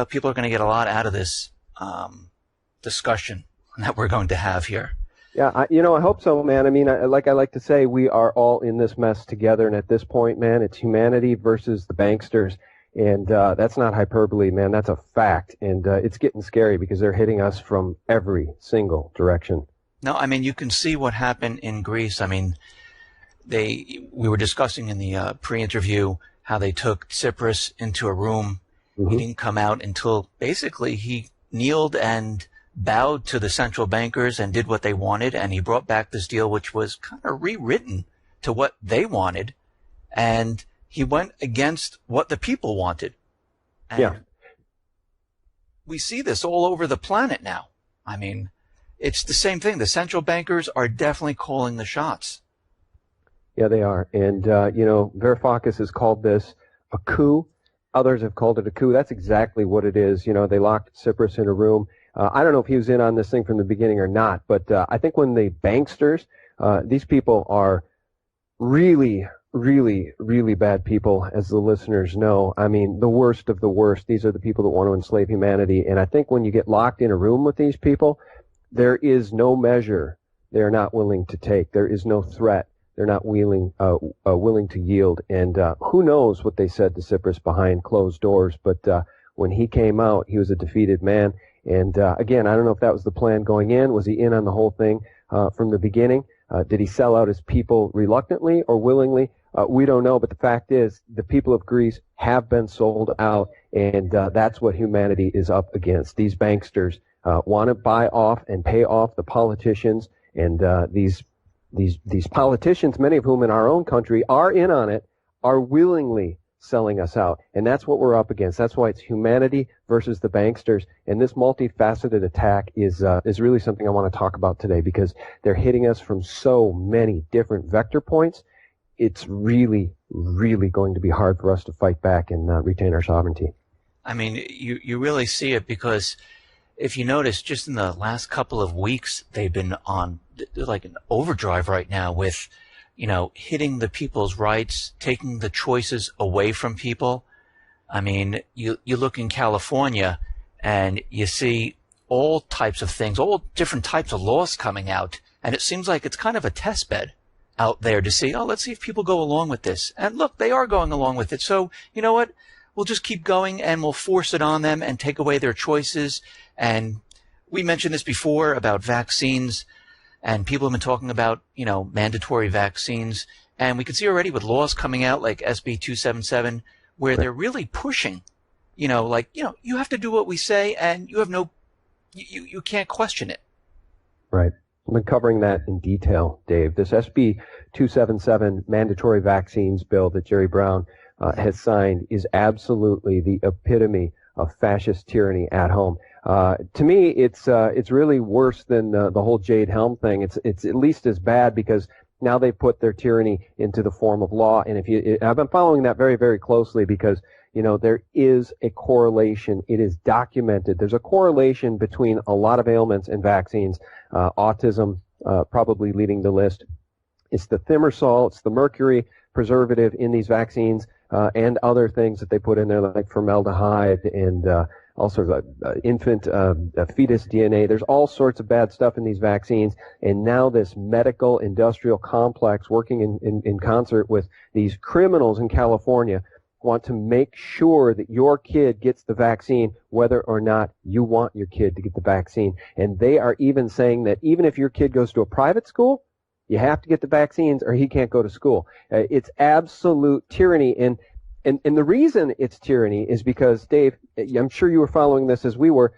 people are going to get a lot out of this discussion that we're going to have here. Yeah, I hope so, man. I mean, like I like to say, we are all in this mess together, and at this point, man, it's humanity versus the banksters, and that's not hyperbole, man. That's a fact, and it's getting scary because they're hitting us from every single direction. No, I mean, you can see what happened in Greece. I mean, we were discussing in the pre-interview how they took Tsipras into a room. Mm-hmm. He didn't come out until basically he kneeled and bowed to the central bankers and did what they wanted, and he brought back this deal which was kind of rewritten to what they wanted, and he went against what the people wanted. And yeah. We see this all over the planet now. I mean, it's the same thing. The central bankers are definitely calling the shots. Yeah, they are. And, Varoufakis has called this a coup. Others have called it a coup. That's exactly what it is. They locked Tsipras in a room. I don't know if he was in on this thing from the beginning or not, but I think when the banksters, these people are really, really, really bad people, as the listeners know. I mean, the worst of the worst. These are the people that want to enslave humanity. And I think when you get locked in a room with these people, there is no measure they're not willing to take. There is no threat they're not willing to yield. And who knows what they said to Tsipras behind closed doors. But when he came out, he was a defeated man. And again, I don't know if that was the plan going in. Was he in on the whole thing from the beginning? Did he sell out his people reluctantly or willingly? We don't know. But the fact is, the people of Greece have been sold out, and that's what humanity is up against. These banksters want to buy off and pay off the politicians, and these politicians, many of whom in our own country are in on it, are willingly selling us out. And that's what we're up against. That's why it's humanity versus the banksters. And this multifaceted attack is really something I want to talk about today, because they're hitting us from so many different vector points. It's really, really going to be hard for us to fight back and retain our sovereignty. I mean, you really see it, because if you notice, just in the last couple of weeks, they've been on like an overdrive right now with, hitting the people's rights, taking the choices away from people. I mean, you look in California and you see all types of things, all different types of laws coming out. And it seems like it's kind of a test bed out there to see, let's see if people go along with this. And look, they are going along with it. So, you know what? We'll just keep going and we'll force it on them and take away their choices. And we mentioned this before about vaccines. And people have been talking about, mandatory vaccines. And we can see already with laws coming out like SB 277, where they're really pushing, you have to do what we say, and you have you can't question it. Right. I've been covering that in detail, Dave. This SB 277 mandatory vaccines bill that Jerry Brown has signed is absolutely the epitome of fascist tyranny at home. To me, it's really worse than the whole Jade Helm thing. It's at least as bad, because now they put their tyranny into the form of law. And I've been following that very, very closely, because there is a correlation. It is documented. There's a correlation between a lot of ailments and vaccines. Autism probably leading the list. It's the thimerosal, it's the mercury preservative in these vaccines, and other things that they put in there, like formaldehyde and all sorts of infant fetus DNA. There's all sorts of bad stuff in these vaccines. And now this medical industrial complex, working in concert with these criminals in California, want to make sure that your kid gets the vaccine, whether or not you want your kid to get the vaccine. And they are even saying that even if your kid goes to a private school, you have to get the vaccines or he can't go to school. It's absolute tyranny. And the reason it's tyranny is because, Dave, I'm sure you were following this as we were.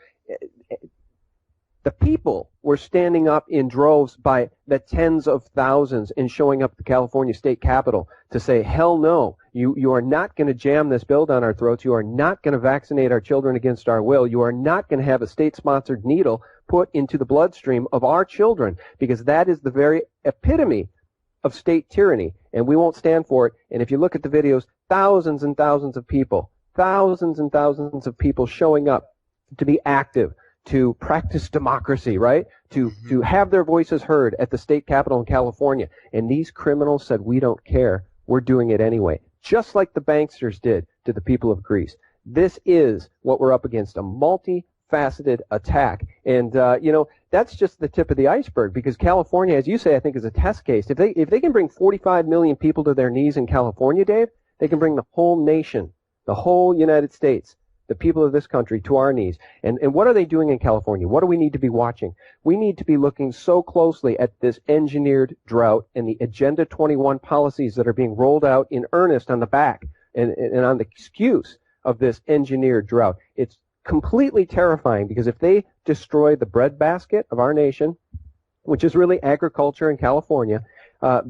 The people were standing up in droves by the tens of thousands and showing up at the California State Capitol to say, hell no, you are not going to jam this bill down our throats. You are not going to vaccinate our children against our will. You are not going to have a state-sponsored needle put into the bloodstream of our children, because that is the very epitome of state tyranny, and we won't stand for it. And if you look at the videos, thousands and thousands of people showing up to be active, to practice democracy, right? To have their voices heard at the state capitol in California. And these criminals said, we don't care. We're doing it anyway. Just like the banksters did to the people of Greece. This is what we're up against, a multifaceted attack. And, that's just the tip of the iceberg, because California, as you say, I think is a test case. If they can bring 45 million people to their knees in California, Dave, they can bring the whole nation, the whole United States, the people of this country to our knees. And what are they doing in California? What do we need to be watching? We need to be looking so closely at this engineered drought and the Agenda 21 policies that are being rolled out in earnest on the back and on the excuse of this engineered drought. It's completely terrifying, because if they destroy the breadbasket of our nation, which is really agriculture in California,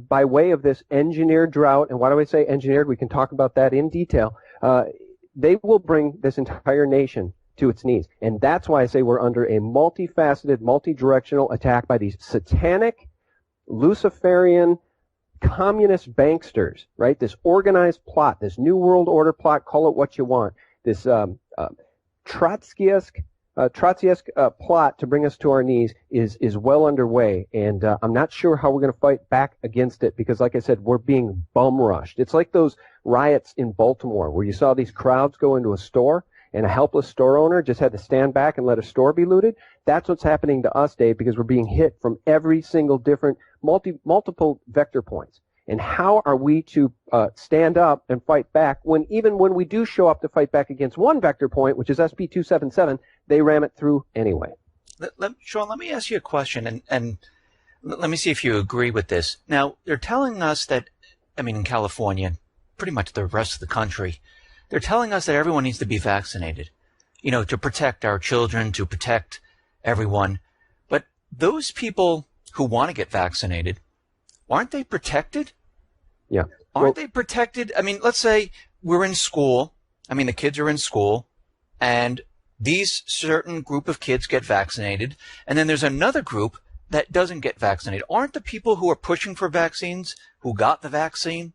by way of this engineered drought, and why do I say engineered? We can talk about that in detail. They will bring this entire nation to its knees. And that's why I say we're under a multifaceted, multi-directional attack by these satanic, Luciferian, communist banksters, right? This organized plot, this New World Order plot, call it what you want, this Trotskyesque plot to bring us to our knees is well underway, and I'm not sure how we're going to fight back against it, because, like I said, we're being bum rushed. It's like those riots in Baltimore where you saw these crowds go into a store and a helpless store owner just had to stand back and let a store be looted. That's what's happening to us, Dave, because we're being hit from every single different multiple vector points. And how are we to stand up and fight back when, even when we do show up to fight back against one vector point, which is SB 277, they ram it through anyway? Sean, let me ask you a question, and let me see if you agree with this. Now, they're telling us that, in California, pretty much the rest of the country, they're telling us that everyone needs to be vaccinated, to protect our children, to protect everyone. But those people who want to get vaccinated, aren't they protected? Yeah. Aren't they protected? Let's say we're in school. The kids are in school, and these certain group of kids get vaccinated, and then there's another group that doesn't get vaccinated. Aren't the people who are pushing for vaccines, who got the vaccine,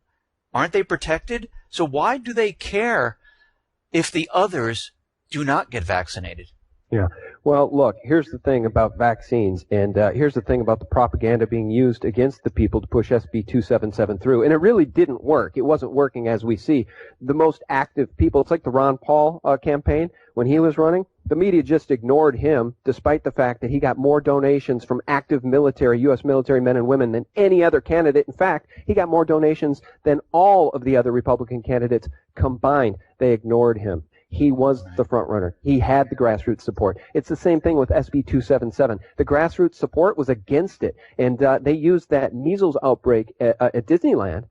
aren't they protected? So why do they care if the others do not get vaccinated? Yeah. Well, look, here's the thing about vaccines, and here's the thing about the propaganda being used against the people to push SB 277 through. And it really didn't work. It wasn't working, as we see. The most active people, it's like the Ron Paul campaign when he was running. The media just ignored him, despite the fact that he got more donations from active military, U.S. military men and women than any other candidate. In fact, he got more donations than all of the other Republican candidates combined. They ignored him. He was the front runner. He had the grassroots support. It's the same thing with SB 277. The grassroots support was against it, and they used that measles outbreak at Disneyland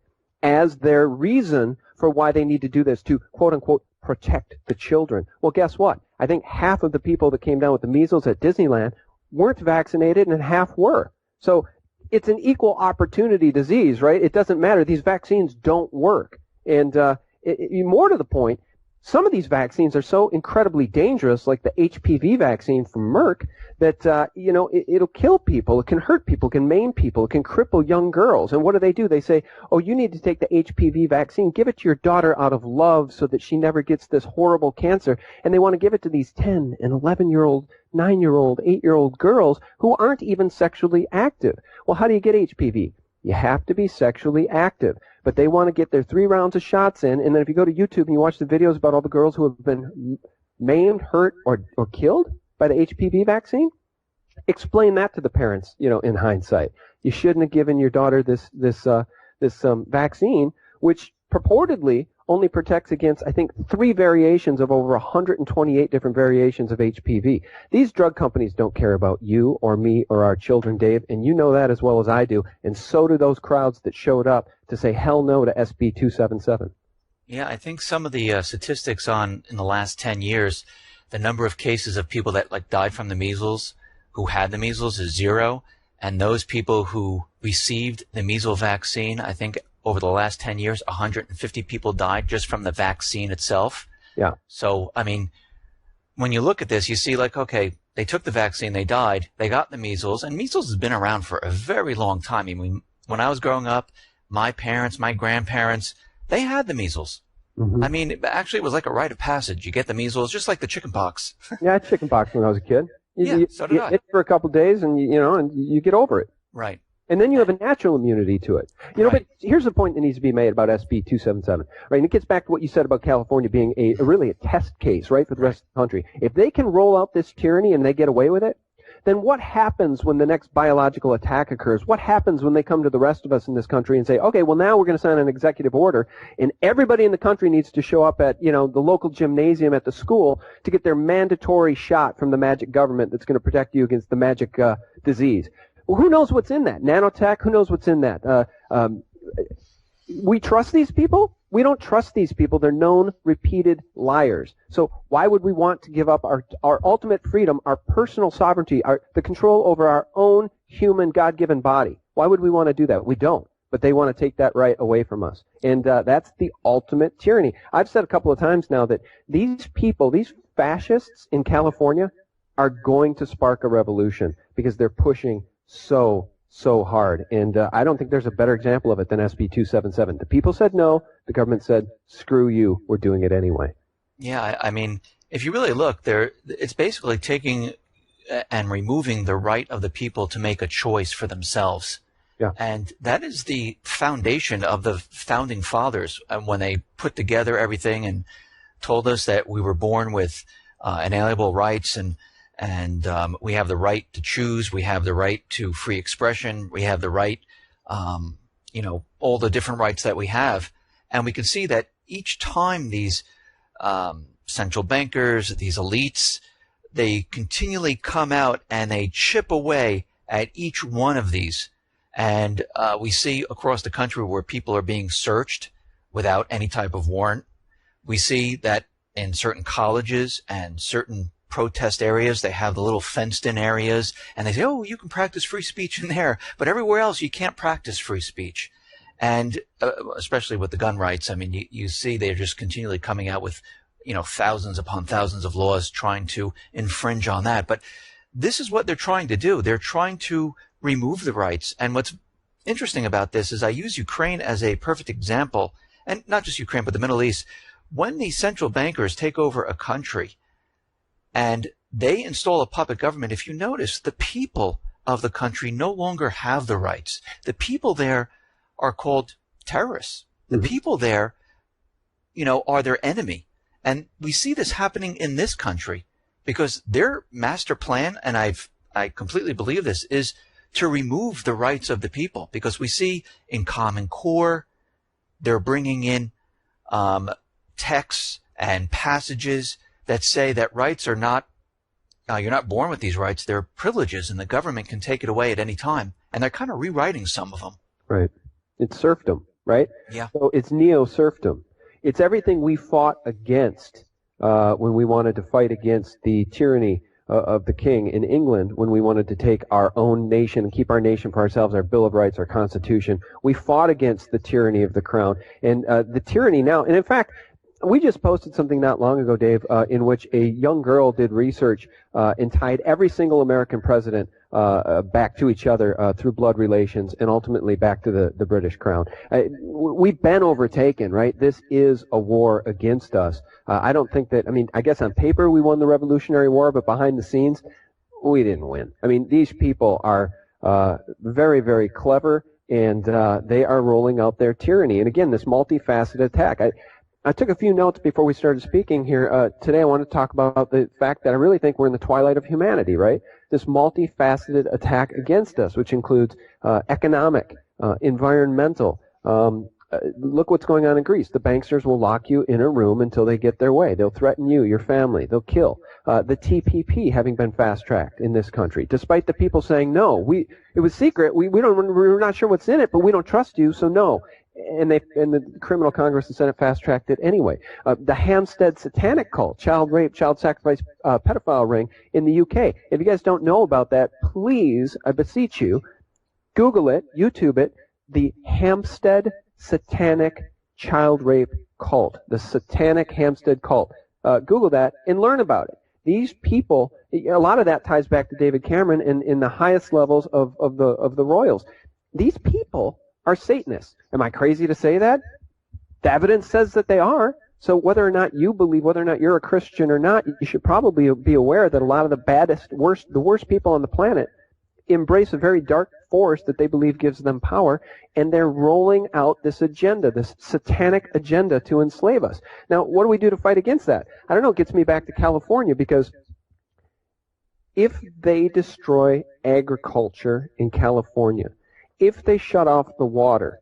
as their reason for why they need to do this, to quote unquote protect the children. Well, guess what? I think half of the people that came down with the measles at Disneyland weren't vaccinated, and half were. So it's an equal opportunity disease, right? It doesn't matter. These vaccines don't work, and more to the point, some of these vaccines are so incredibly dangerous, like the HPV vaccine from Merck, that, it'll kill people, it can hurt people, it can maim people, it can cripple young girls. And what do? They say, oh, you need to take the HPV vaccine, give it to your daughter out of love so that she never gets this horrible cancer. And they want to give it to these 10 and 11-year-old, 9-year-old, 8-year-old girls who aren't even sexually active. Well, how do you get HPV? You have to be sexually active. But they want to get their 3 rounds of shots in, and then if you go to YouTube and you watch the videos about all the girls who have been maimed, hurt, or killed by the HPV vaccine, explain that to the parents, in hindsight. You shouldn't have given your daughter this vaccine, which purportedly only protects against, I think, 3 variations of over 128 different variations of HPV. These drug companies don't care about you or me or our children, Dave, and you know that as well as I do, and so do those crowds that showed up to say hell no to SB 277. Yeah, I think some of the statistics in the last 10 years, the number of cases of people that died from the measles, who had the measles, is 0, and those people who received the measles vaccine, I think over the last 10 years, 150 people died just from the vaccine itself. Yeah. So, when you look at this, you see okay, they took the vaccine, they died, they got the measles, and measles has been around for a very long time. When I was growing up, my parents, my grandparents, they had the measles. Mm-hmm. Actually, it was like a rite of passage. You get the measles, just like the chicken pox. Yeah, I had chicken pox when I was a kid. So did I. It for a couple of days, and you get over it. Right. And then you have a natural immunity to it. You know, Right. but here's the point that needs to be made about SB 277, right? And it gets back to what you said about California being really a test case, right, for the rest of the country. If they can roll out this tyranny and they get away with it, then what happens when the next biological attack occurs? What happens when they come to the rest of us in this country and say, okay, well, now we're going to sign an executive order, and everybody in the country needs to show up at, you know, the local gymnasium at the school to get their mandatory shot from the magic government that's going to protect you against the magic disease. Well, who knows what's in that? Nanotech? Who knows what's in that? We trust these people? We don't trust these people. They're known, repeated liars. So why would we want to give up our ultimate freedom, our personal sovereignty, the control over our own human God-given body? Why would we want to do that? We don't. But they want to take that right away from us. And that's the ultimate tyranny. I've said a couple of times now that these people, these fascists in California, are going to spark a revolution because they're pushing so hard. And I don't think there's a better example of it than SB 277. The people said no. The government said, screw you. We're doing it anyway. Yeah, I mean, if you really look, it's basically taking and removing the right of the people to make a choice for themselves. Yeah. And that is the foundation of the founding fathers when they put together everything and told us that we were born with inalienable rights and we have the right to choose. We have the right to free expression. We have the right, all the different rights that we have. And we can see that each time these central bankers, these elites, they continually come out and they chip away at each one of these. And we see across the country where people are being searched without any type of warrant. We see that in certain colleges and certain protest areas, they have the little fenced-in areas, and they say, oh, you can practice free speech in there, but everywhere else you can't practice free speech. And especially with the gun rights, I mean, you see they're just continually coming out with, thousands upon thousands of laws trying to infringe on that. But this is what they're trying to do. They're trying to remove the rights. And what's interesting about this is I use Ukraine as a perfect example, and not just Ukraine, but the Middle East. When the central bankers take over a country, and they install a puppet government, if you notice, the people of the country no longer have the rights. The people there are called terrorists. The people there, are their enemy. And we see this happening in this country because their master plan, and I completely believe this, is to remove the rights of the people. Because we see in Common Core, they're bringing in texts and passages that say that rights are not, you're not born with these rights, they're privileges, and the government can take it away at any time. And they're kind of rewriting some of them. Right. It's serfdom, right? Yeah. So it's neo-serfdom. It's everything we fought against when we wanted to fight against the tyranny of the king in England, when we wanted to take our own nation and keep our nation for ourselves, our Bill of Rights, our Constitution. We fought against the tyranny of the crown. And the tyranny now, and in fact, we just posted something not long ago, Dave, in which a young girl did research and tied every single American president back to each other through blood relations and ultimately back to the British crown. We've been overtaken, right? This is a war against us. I don't think that, I guess on paper we won the Revolutionary War, but behind the scenes, we didn't win. These people are very, very clever, and they are rolling out their tyranny. And again, this multifaceted attack. I took a few notes before we started speaking here. Today I want to talk about the fact that I really think we're in the twilight of humanity, right? This multifaceted attack against us, which includes economic, environmental. Look what's going on in Greece. The banksters will lock you in a room until they get their way. They'll threaten you, your family. They'll kill. The TPP having been fast-tracked in this country, despite the people saying no. It was secret. We're not sure what's in it, but we don't trust you, so no. And the criminal Congress and Senate fast-tracked it anyway. The Hampstead satanic cult, child rape, child sacrifice, pedophile ring in the UK. If you guys don't know about that, please, I beseech you, Google it, YouTube it, the Hampstead satanic child rape cult, the satanic Hampstead cult. Google that and learn about it. These people, a lot of that ties back to David Cameron in the highest levels of the royals. These people are Satanists. Am I crazy to say that? The evidence says that they are. So whether or not you believe, whether or not you're a Christian or not, you should probably be aware that a lot of the worst people on the planet embrace a very dark force that they believe gives them power, and they're rolling out this agenda, this satanic agenda to enslave us. Now, what do we do to fight against that? I don't know. It gets me back to California, because if they destroy agriculture in California, if they shut off the water,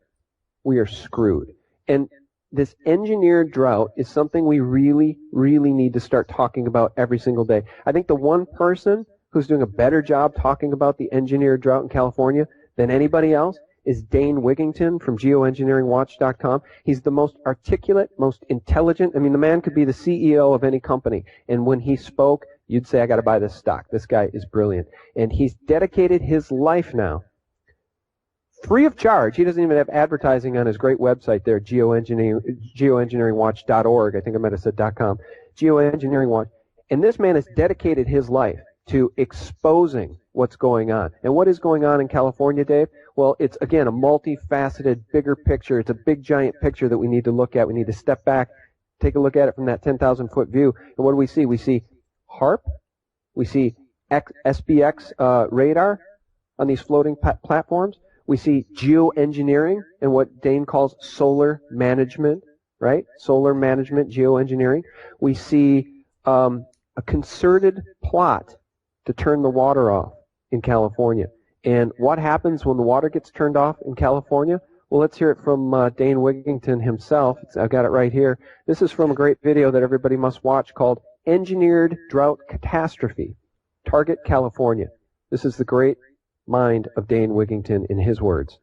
we are screwed. And this engineered drought is something we really, really need to start talking about every single day. I think the one person who's doing a better job talking about the engineered drought in California than anybody else is Dane Wigington from geoengineeringwatch.com. He's the most articulate, most intelligent. I mean, the man could be the CEO of any company. And when he spoke, you'd say, I got to buy this stock. This guy is brilliant. And he's dedicated his life now, free of charge. He doesn't even have advertising on his great website there, geoengineeringwatch.org. I think I might have said .com. Geoengineering Watch. And this man has dedicated his life to exposing what's going on. And what is going on in California, Dave? Well, it's, again, a multifaceted, bigger picture. It's a big, giant picture that we need to look at. We need to step back, take a look at it from that 10,000-foot view. And what do we see? We see HARP. We see SBX radar on these floating platforms. We see geoengineering and what Dane calls solar management, right? Solar management, geoengineering. We see a concerted plot to turn the water off in California. And what happens when the water gets turned off in California? Well, let's hear it from Dane Wigington himself. I've got it right here. This is from a great video that everybody must watch called Engineered Drought Catastrophe, Target California. This is the great mind of Dane Wigington in his words.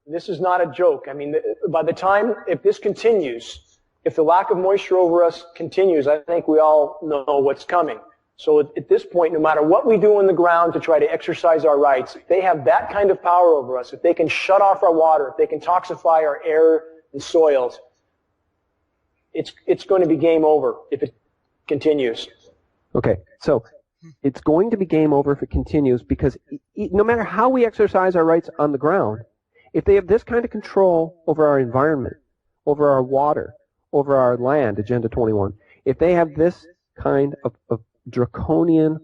This is not a joke. I mean, by the time, if this continues, if the lack of moisture over us continues, I think we all know what's coming. So at this point, no matter what we do on the ground to try to exercise our rights, if they have that kind of power over us, if they can shut off our water, if they can toxify our air and soils, it's going to be game over if it continues. Okay, so it's going to be game over if it continues, because no matter how we exercise our rights on the ground, if they have this kind of control over our environment, over our water, over our land, Agenda 21, if they have this kind of draconian,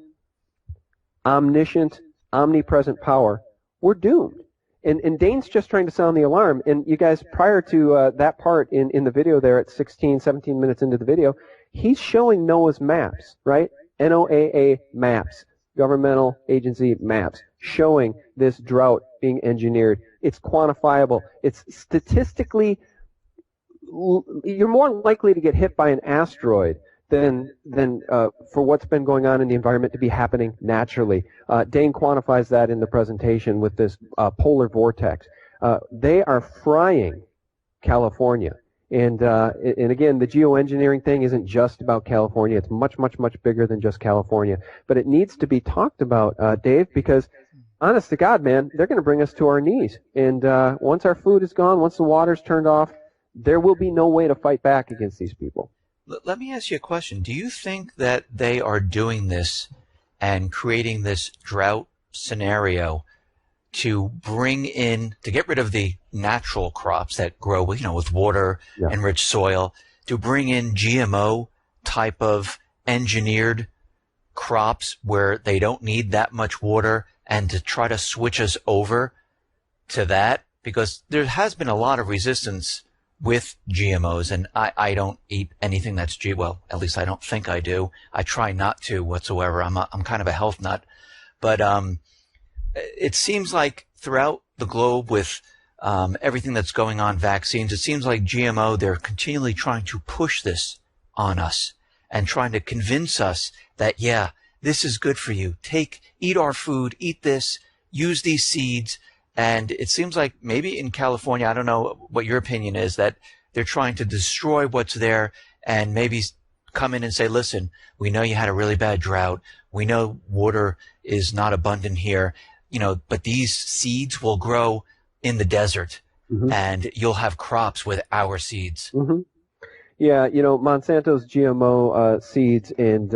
omniscient, omnipresent power, we're doomed. And Dane's just trying to sound the alarm. And you guys, prior to that part in the video there at 16, 17 minutes into the video, he's showing NOAA's maps, right? NOAA maps, governmental agency maps, showing this drought being engineered. It's quantifiable. It's statistically, you're more likely to get hit by an asteroid than for what's been going on in the environment to be happening naturally. Dane quantifies that in the presentation with this polar vortex. They are frying California. And again, the geoengineering thing isn't just about California. It's much, much, much bigger than just California. But it needs to be talked about, Dave, because honest to God, man, they're going to bring us to our knees. And once our food is gone, once the water's turned off, there will be no way to fight back against these people. Let me ask you a question. Do you think that they are doing this and creating this drought scenario to bring in, to get rid of the natural crops that grow with, with water and rich soil, to bring in GMO type of engineered crops where they don't need that much water, and to try to switch us over to that? Because there has been a lot of resistance with GMOs, and I don't eat anything that's well, at least I don't think I do. I try not to whatsoever. I'm kind of a health nut. But it seems like throughout the globe with everything that's going on, vaccines, it seems like GMO, they're continually trying to push this on us and trying to convince us that, yeah, this is good for you. Eat our food, eat this, use these seeds. And it seems like maybe in California, I don't know what your opinion is, that they're trying to destroy what's there and maybe come in and say, listen, we know you had a really bad drought. We know water is not abundant here, but these seeds will grow in the desert, and you'll have crops with our seeds. Yeah, Monsanto's GMO seeds and,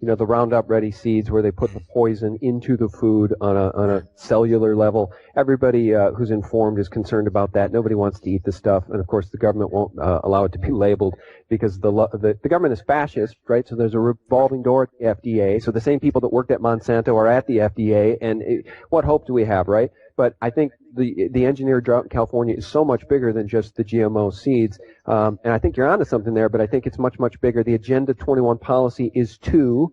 the Roundup Ready seeds where they put the poison into the food on a cellular level. Everybody who's informed is concerned about that. Nobody wants to eat the stuff, and of course the government won't allow it to be labeled because the government is fascist, right? So there's a revolving door at the FDA. So the same people that worked at Monsanto are at the FDA, and what hope do we have, right? But I think the engineered drought in California is so much bigger than just the GMO seeds. And I think you're onto something there, but I think it's much, much bigger. The Agenda 21 policy is to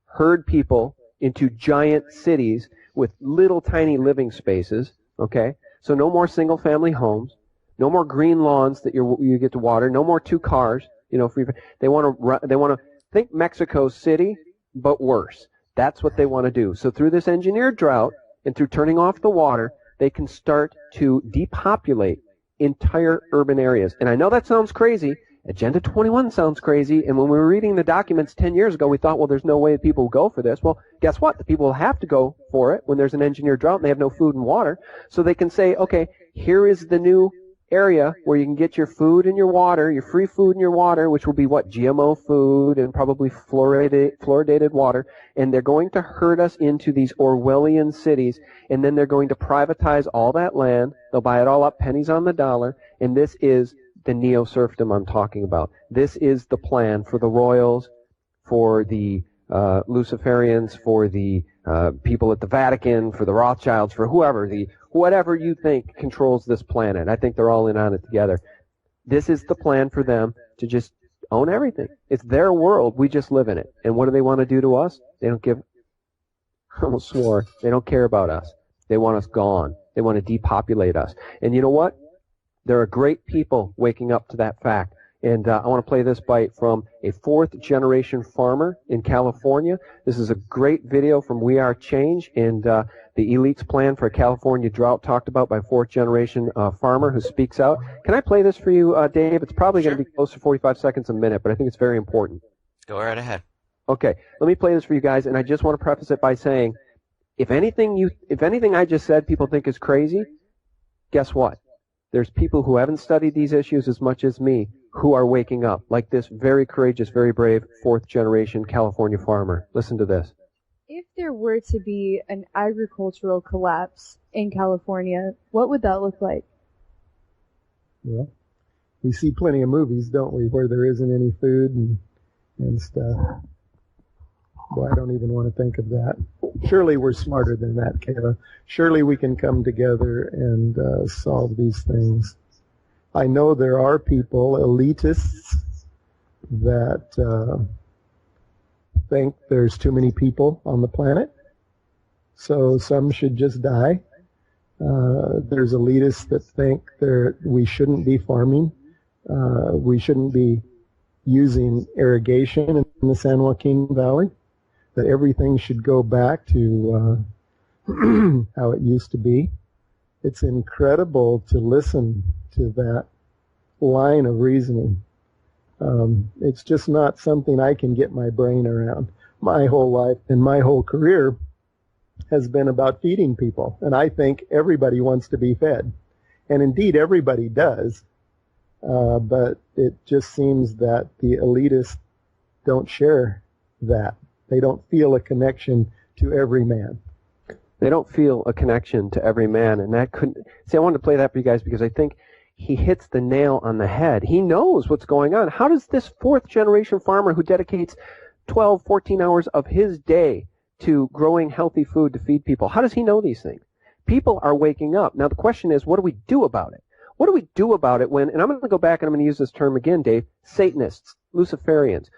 herd people into giant cities with little tiny living spaces, okay? So no more single family homes, no more green lawns that you get to water, no more 2 cars, they want to think Mexico City, but worse. That's what they want to do. So through this engineered drought, and through turning off the water, they can start to depopulate entire urban areas. And I know that sounds crazy. Agenda 21 sounds crazy. And when we were reading the documents 10 years ago, we thought, well, there's no way people will go for this. Well, guess what? The people will have to go for it when there's an engineered drought and they have no food and water. So they can say, okay, here is the new area where you can get your food and your water, your free food and your water, which will be what? GMO food and probably fluoridated water. And they're going to herd us into these Orwellian cities, and then they're going to privatize all that land. They'll buy it all up, pennies on the dollar, and this is the neo-serfdom I'm talking about. This is the plan for the royals, for the Luciferians, for the people at the Vatican, for the Rothschilds, for whatever you think controls this planet. I think they're all in on it together. This is the plan for them to just own everything. It's their world. We just live in it. And what do they want to do to us? They don't give, I almost swore, they don't care about us. They want us gone. They want to depopulate us. And you know what? There are great people waking up to that fact. And I want to play this bite from a 4th-generation farmer in California. This is a great video from We Are Change and the Elite's plan for a California drought talked about by a 4th-generation farmer who speaks out. Can I play this for you, Dave? It's probably going to be close to 45 seconds a minute, but I think it's very important. Go right ahead. Okay, let me play this for you guys, and I just want to preface it by saying, if anything I just said people think is crazy, guess what? There's people who haven't studied these issues as much as me who are waking up, like this very courageous, very brave 4th-generation California farmer. Listen to this. If there were to be an agricultural collapse in California, what would that look like? Well, we see plenty of movies, don't we, where there isn't any food and stuff. Boy, I don't even want to think of that. Surely we're smarter than that, Kayla. Surely we can come together and solve these things. I know there are people, elitists, that think there's too many people on the planet, so some should just die. There's elitists that think we shouldn't be farming. We shouldn't be using irrigation in the San Joaquin Valley, that everything should go back to how it used to be. It's incredible to listen to that line of reasoning. It's just not something I can get my brain around. My whole life and my whole career has been about feeding people, and I think everybody wants to be fed. And indeed, everybody does, but it just seems that the elitists don't share that. They don't feel a connection to every man. They don't feel a connection to every man, and that couldn't... See, I wanted to play that for you guys because I think he hits the nail on the head. He knows what's going on. How does this 4th-generation farmer who dedicates 12, 14 hours of his day to growing healthy food to feed people, how does he know these things? People are waking up. Now, the question is, what do we do about it? What do we do about it when, and I'm going to go back and I'm going to use this term again, Dave, Satanists, Luciferians.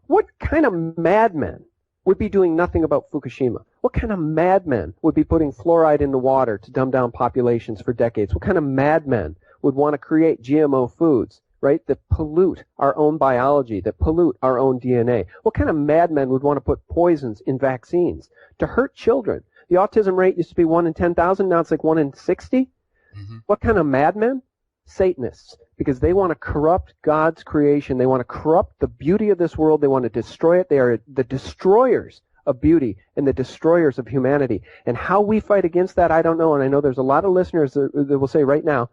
What kind of madmen would be doing nothing about Fukushima? What kind of madmen would be putting fluoride in the water to dumb down populations for decades? What kind of madmen would want to create GMO foods, right, that pollute our own biology, that pollute our own DNA? What kind of madmen would want to put poisons in vaccines to hurt children? The autism rate used to be 1 in 10,000, now it's like 1 in 60. Mm-hmm. What kind of madmen? Satanists, because they want to corrupt God's creation. They want to corrupt the beauty of this world. They want to destroy it. They are the destroyers of beauty and the destroyers of humanity. And how we fight against that, I don't know. And I know there's a lot of listeners that will say right now,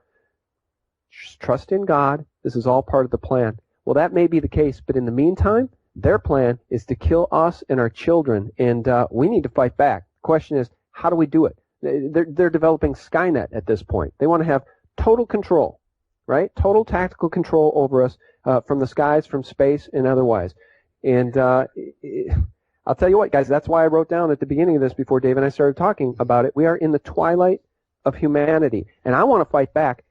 just trust in God. This is all part of the plan. Well, that may be the case, but in the meantime, Their plan is to kill us and our children, and we need to fight back. The question is, how do we do it? They're developing Skynet at this point. They want to have total control, right? Total tactical control over us from the skies, from space, and otherwise. And I'll tell you what, guys, that's why I wrote down at the beginning of this before Dave and I started talking about it. We are in the twilight of humanity, and I want to fight back.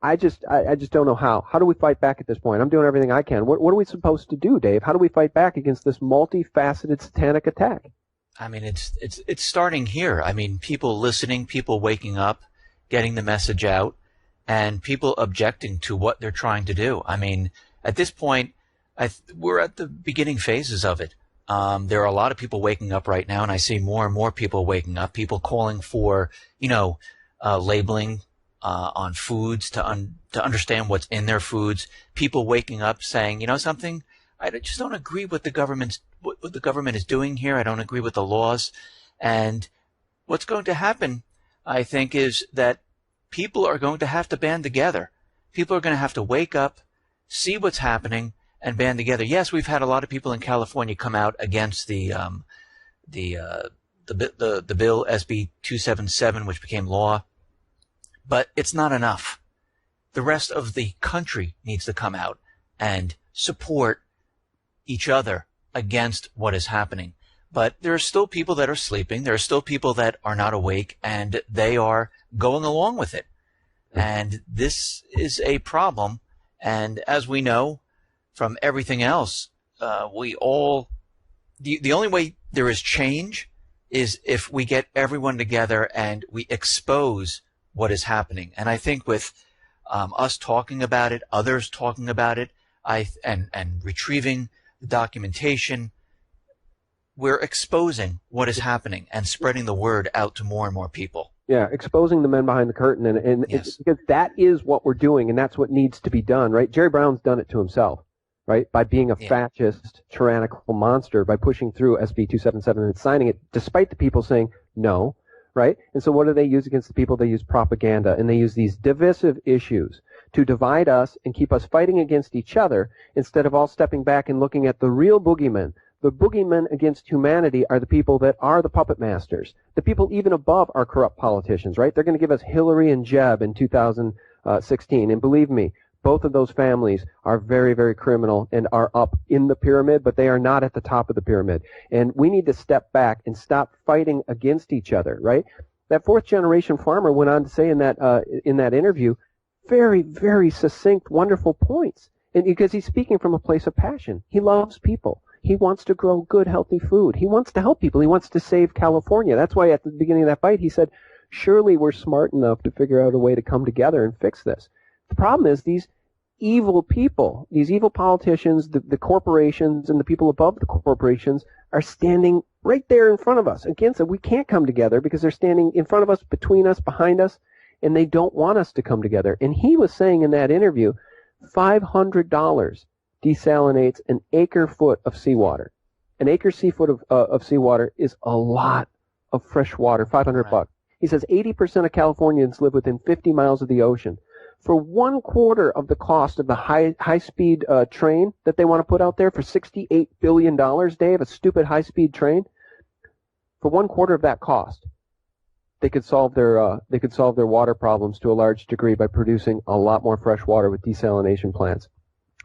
I just don't know how. How do we fight back at this point? I'm doing everything I can. What are we supposed to do, Dave? How do we fight back against this multifaceted satanic attack? I mean, it's starting here. I mean, people listening, people waking up, getting the message out, and people objecting to what they're trying to do. I mean, at this point, we're at the beginning phases of it. There are a lot of people waking up right now, and I see more and more people waking up, people calling for, labeling on foods to understand what's in their foods, people waking up saying, you know something, I just don't agree with what the government is doing here. I don't agree with the laws. And what's going to happen, I think, is that people are going to have to band together. People are going to have to wake up, see what's happening, and band together. Yes, we've had a lot of people in California come out against the bill SB 277, which became law, but it's not enough. The rest of the country needs to come out and support each other against what is happening. But there are still people that are sleeping. There are still people that are not awake, and they are going along with it. And this is a problem. And as we know from everything else, the only way there is change is if we get everyone together and we expose what is happening. And I think with us talking about it, others talking about it, and retrieving the documentation, we're exposing what is happening and spreading the word out to more and more people. Yeah, exposing the men behind the curtain, and Yes. it's because that is what we're doing, and that's what needs to be done, right? Jerry Brown's done it to himself, right? By being a fascist, tyrannical monster, by pushing through SB 277 and signing it, despite the people saying no, right? And so what do they use against the people? They use propaganda, and they use these divisive issues to divide us and keep us fighting against each other instead of all stepping back and looking at the real boogeymen. The boogeymen against humanity are the people that are the puppet masters. The people even above are corrupt politicians, right? They're going to give us Hillary and Jeb in 2016. And believe me, both of those families are very, very criminal and are up in the pyramid, but they are not at the top of the pyramid. And we need to step back and stop fighting against each other, right? That fourth generation farmer went on to say in that interview, very, very succinct, wonderful points. And because he's speaking from a place of passion. He loves people. He wants to grow good, healthy food. He wants to help people. He wants to save California. That's why at the beginning of that fight, he said, surely we're smart enough to figure out a way to come together and fix this. The problem is these evil people, these evil politicians, the corporations and the people above the corporations are standing right there in front of us against it. We can't come together because they're standing in front of us, between us, behind us, and they don't want us to come together. And he was saying in that interview, $500 desalinates an acre-foot of seawater. An acre-foot of seawater is a lot of fresh water, $500. He says 80% of Californians live within 50 miles of the ocean. For 1/4 of the cost of the high-speed train that they want to put out there for $68 billion, Dave, a stupid high-speed train, for 1/4 of that cost, they could solve their water problems to a large degree by producing a lot more fresh water with desalination plants.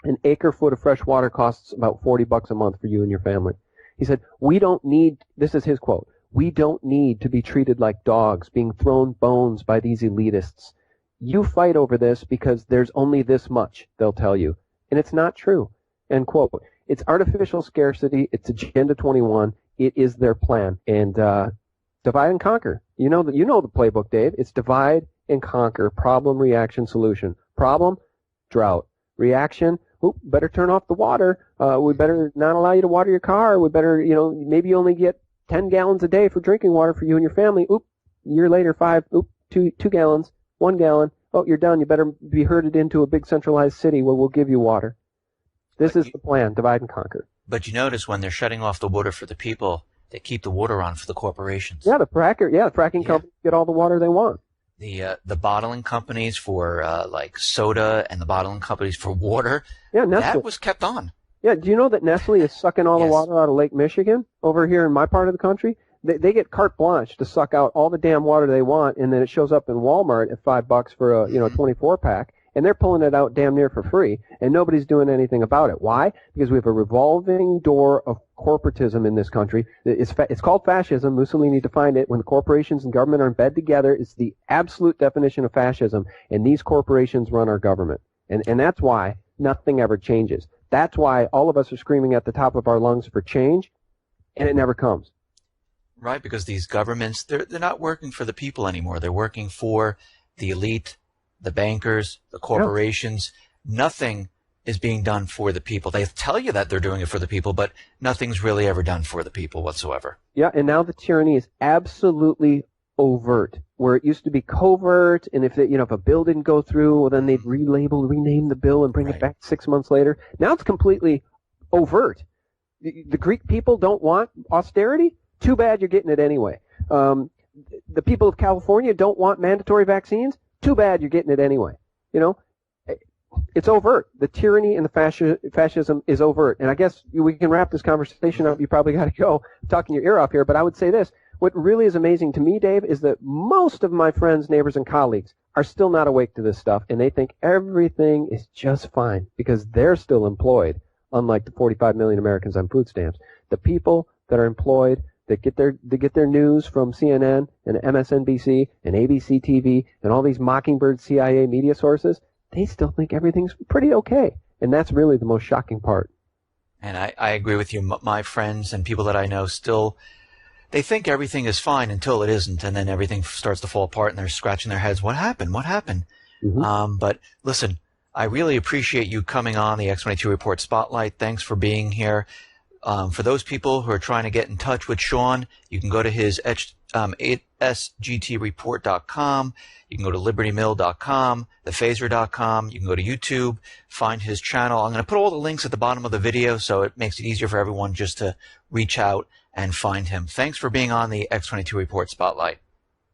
An acre-foot of fresh water costs about $40 a month for you and your family. He said, we don't need, this is his quote, we don't need to be treated like dogs, being thrown bones by these elitists. You fight over this because there's only this much, they'll tell you. And it's not true. End quote. It's artificial scarcity. It's Agenda 21. It is their plan. And divide and conquer. You know the playbook, Dave. It's divide and conquer. Problem, reaction, solution. Problem, drought. Reaction, better turn off the water. We better not allow you to water your car. We better, maybe you only get 10 gallons a day for drinking water for you and your family. A year later, 2 gallons, 1 gallon. Oh, you're done. You better be herded into a big centralized city where we'll give you water. This is the plan, divide and conquer. But you notice when they're shutting off the water for the people, they keep the water on for the corporations. Yeah, the fracking companies get all the water they want. The bottling companies for like soda and the bottling companies for water, that was kept on. Yeah, do you know that Nestle is sucking all the Yes. water out of Lake Michigan over here in my part of the country? They get carte blanche to suck out all the damn water they want, and then it shows up in Walmart at $5 for a 24-pack, and they're pulling it out damn near for free, and nobody's doing anything about it. Why? Because we have a revolving door of corporatism in this country. It's called fascism. Mussolini defined it. When the corporations and government are in bed together, it's the absolute definition of fascism, and these corporations run our government. And that's why nothing ever changes. That's why all of us are screaming at the top of our lungs for change, and it never comes. Right, because these governments, they're not working for the people anymore. They're working for the elite, the bankers, the corporations. Yeah. Nothing is being done for the people. They tell you that they're doing it for the people, but nothing's really ever done for the people whatsoever. Yeah, and now the tyranny is absolutely overt, where it used to be covert, and if a bill didn't go through, well, then they'd rename the bill and bring it back 6 months later. Now it's completely overt. The Greek people don't want austerity. Too bad you're getting it anyway. The people of California don't want mandatory vaccines. Too bad you're getting it anyway. It's overt. The tyranny and the fascism is overt. And I guess we can wrap this conversation up. You probably got to go. I'm talking your ear off here, but I would say this. What really is amazing to me, Dave, is that most of my friends, neighbors, and colleagues are still not awake to this stuff, and they think everything is just fine because they're still employed, unlike the 45 million Americans on food stamps. The people that are employed, that get their news from CNN and MSNBC and ABC TV and all these Mockingbird CIA media sources, they still think everything's pretty okay. And that's really the most shocking part. And I agree with you. My friends and people that I know still, they think everything is fine until it isn't, and then everything starts to fall apart and they're scratching their heads. What happened? What happened? Mm-hmm. But listen, I really appreciate you coming on the X22 Report Spotlight. Thanks for being here. For those people who are trying to get in touch with Sean, you can go to his sgtreport.com. You can go to libertymill.com, thephaser.com. You can go to YouTube, find his channel. I'm going to put all the links at the bottom of the video so it makes it easier for everyone just to reach out and find him. Thanks for being on the X22 Report Spotlight.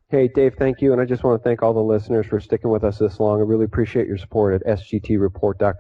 Hey, Dave, thank you. And I just want to thank all the listeners for sticking with us this long. I really appreciate your support at sgtreport.com.